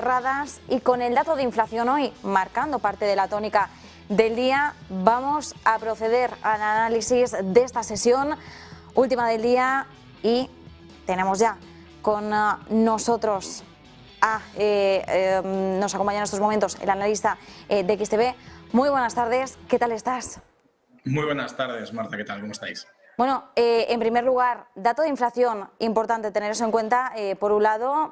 Cerradas y con el dato de inflación hoy marcando parte de la tónica del día, vamos a proceder al análisis de esta sesión última del día y tenemos ya con nosotros nos acompaña en estos momentos el analista de XTB. Muy buenas tardes, ¿qué tal estás? Muy buenas tardes, Marta, ¿qué tal? ¿Cómo estáis? Bueno, en primer lugar, dato de inflación, importante tener eso en cuenta. Por un lado,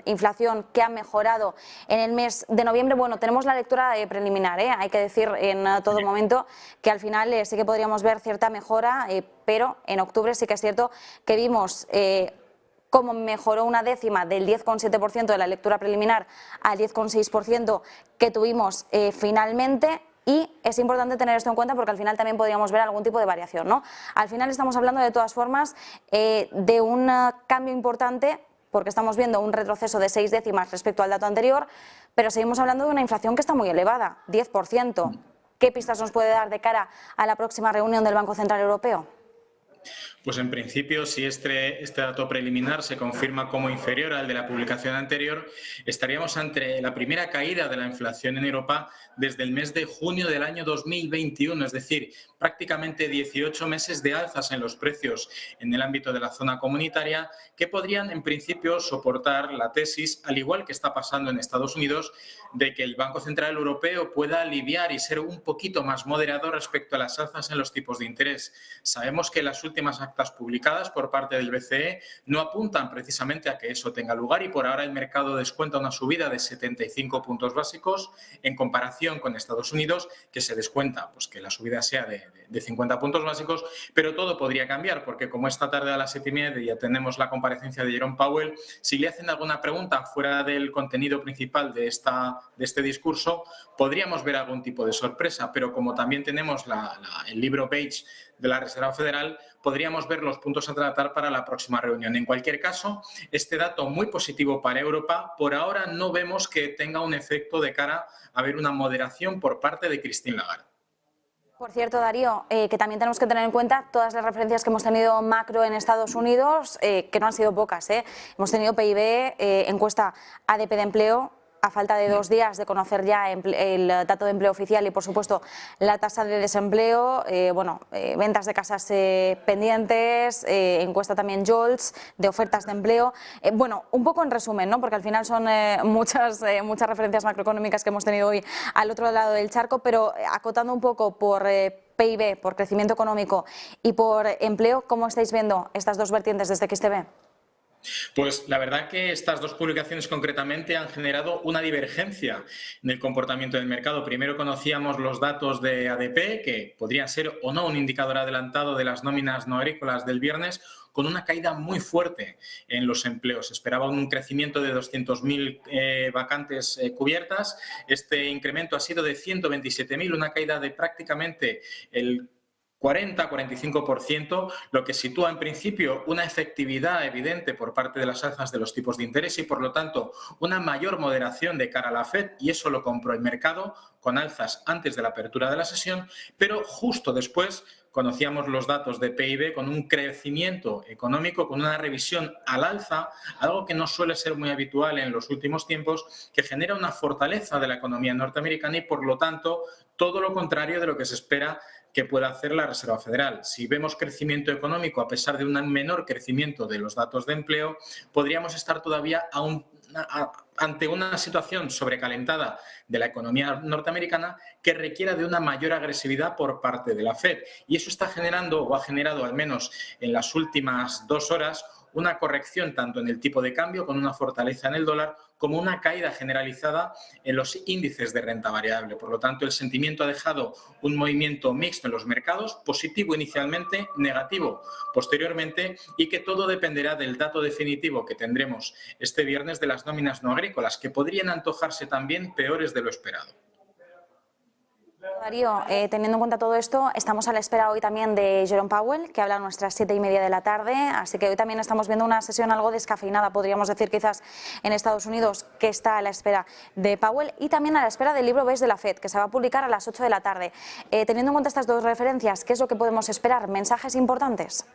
inflación que ha mejorado en el mes de noviembre. Bueno, tenemos la lectura preliminar, hay que decir en todo momento que al final sí que podríamos ver cierta mejora, pero en octubre sí que es cierto que vimos cómo mejoró una décima del 10,7% de la lectura preliminar al 10,6% que tuvimos finalmente. Y es importante tener esto en cuenta porque al final también podríamos ver algún tipo de variación, ¿no? Al final estamos hablando de todas formas de un cambio importante porque estamos viendo un retroceso de 6 décimas respecto al dato anterior, pero seguimos hablando de una inflación que está muy elevada, 10%. ¿Qué pistas nos puede dar de cara a la próxima reunión del Banco Central Europeo? Pues en principio, si este dato preliminar se confirma como inferior al de la publicación anterior, estaríamos ante la primera caída de la inflación en Europa desde el mes de junio del año 2021, es decir, prácticamente 18 meses de alzas en los precios en el ámbito de la zona comunitaria que podrían en principio soportar la tesis, al igual que está pasando en Estados Unidos, de que el Banco Central Europeo pueda aliviar y ser un poquito más moderado respecto a las alzas en los tipos de interés. Sabemos que las últimas actas publicadas por parte del BCE no apuntan precisamente a que eso tenga lugar y por ahora el mercado descuenta una subida de 75 puntos básicos en comparación con Estados Unidos, que se descuenta pues que la subida sea de 50 puntos básicos, pero todo podría cambiar porque como esta tarde a las 7:30 ya tenemos la comparecencia de Jerome Powell, si le hacen alguna pregunta fuera del contenido principal de este discurso, podríamos ver algún tipo de sorpresa, pero como también tenemos el libro beige de la Reserva Federal, podríamos ver los puntos a tratar para la próxima reunión. En cualquier caso, este dato muy positivo para Europa, por ahora no vemos que tenga un efecto de cara a ver una moderación por parte de Christine Lagarde. Por cierto, Darío, que también tenemos que tener en cuenta todas las referencias que hemos tenido macro en Estados Unidos, que no han sido pocas. Hemos tenido PIB, encuesta ADP de empleo, a falta de 2 días de conocer ya el dato de empleo oficial y, por supuesto, la tasa de desempleo, ventas de casas pendientes, encuesta también JOLTS de ofertas de empleo. Un poco en resumen, ¿no? Porque al final son muchas referencias macroeconómicas que hemos tenido hoy al otro lado del charco, pero acotando un poco por PIB, por crecimiento económico y por empleo, ¿cómo estáis viendo estas dos vertientes desde XTB? Pues la verdad que estas dos publicaciones concretamente han generado una divergencia en el comportamiento del mercado. Primero conocíamos los datos de ADP, que podrían ser o no un indicador adelantado de las nóminas no agrícolas del viernes, con una caída muy fuerte en los empleos. Esperaba un crecimiento de 200.000 vacantes cubiertas. Este incremento ha sido de 127.000, una caída de prácticamente el 40-45%, lo que sitúa en principio una efectividad evidente por parte de las alzas de los tipos de interés y, por lo tanto, una mayor moderación de cara a la FED, y eso lo compró el mercado con alzas antes de la apertura de la sesión, pero justo después conocíamos los datos de PIB con un crecimiento económico, con una revisión al alza, algo que no suele ser muy habitual en los últimos tiempos, que genera una fortaleza de la economía norteamericana y, por lo tanto, todo lo contrario de lo que se espera que pueda hacer la Reserva Federal. Si vemos crecimiento económico a pesar de un menor crecimiento de los datos de empleo, podríamos estar todavía ante una situación sobrecalentada de la economía norteamericana que requiera de una mayor agresividad por parte de la FED. Y eso está generando, o ha generado al menos en las últimas 2 horas, una corrección tanto en el tipo de cambio, con una fortaleza en el dólar, como una caída generalizada en los índices de renta variable. Por lo tanto, el sentimiento ha dejado un movimiento mixto en los mercados, positivo inicialmente, negativo posteriormente, y que todo dependerá del dato definitivo que tendremos este viernes de las nóminas no agrícolas, que podrían antojarse también peores de lo esperado. Darío, teniendo en cuenta todo esto, estamos a la espera hoy también de Jerome Powell, que habla a nuestras 7:30 de la tarde, así que hoy también estamos viendo una sesión algo descafeinada, podríamos decir quizás en Estados Unidos, que está a la espera de Powell y también a la espera del libro beige de la FED, que se va a publicar a las 8 de la tarde. Teniendo en cuenta estas dos referencias, ¿qué es lo que podemos esperar? ¿Mensajes importantes?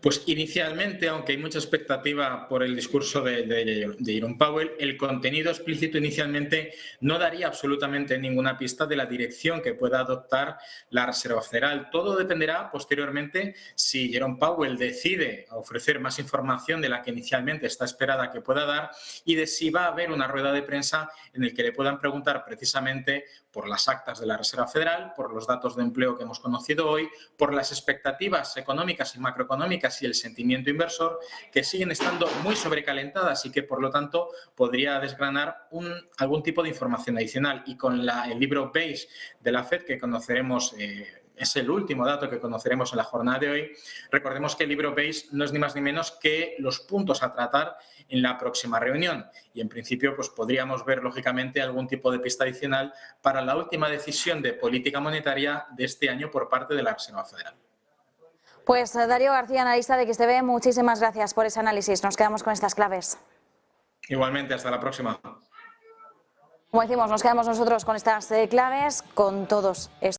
Pues inicialmente, aunque hay mucha expectativa por el discurso de Jerome Powell, el contenido explícito inicialmente no daría absolutamente ninguna pista de la dirección que pueda adoptar la Reserva Federal. Todo dependerá posteriormente si Jerome Powell decide ofrecer más información de la que inicialmente está esperada que pueda dar y de si va a haber una rueda de prensa en la que le puedan preguntar precisamente por las actas de la Reserva Federal, por los datos de empleo que hemos conocido hoy, por las expectativas económicas y macroeconómicas y el sentimiento inversor, que siguen estando muy sobrecalentadas y que, por lo tanto, podría desgranar algún tipo de información adicional. Y con el libro beige de la FED, que conoceremos, es el último dato que conoceremos en la jornada de hoy, recordemos que el libro beige no es ni más ni menos que los puntos a tratar en la próxima reunión. Y, en principio, pues podríamos ver, lógicamente, algún tipo de pista adicional para la última decisión de política monetaria de este año por parte de la Reserva Federal. Pues Darío García, analista de XTB, muchísimas gracias por ese análisis. Nos quedamos con estas claves. Igualmente, hasta la próxima. Como decimos, nos quedamos nosotros con estas claves, con todos estos.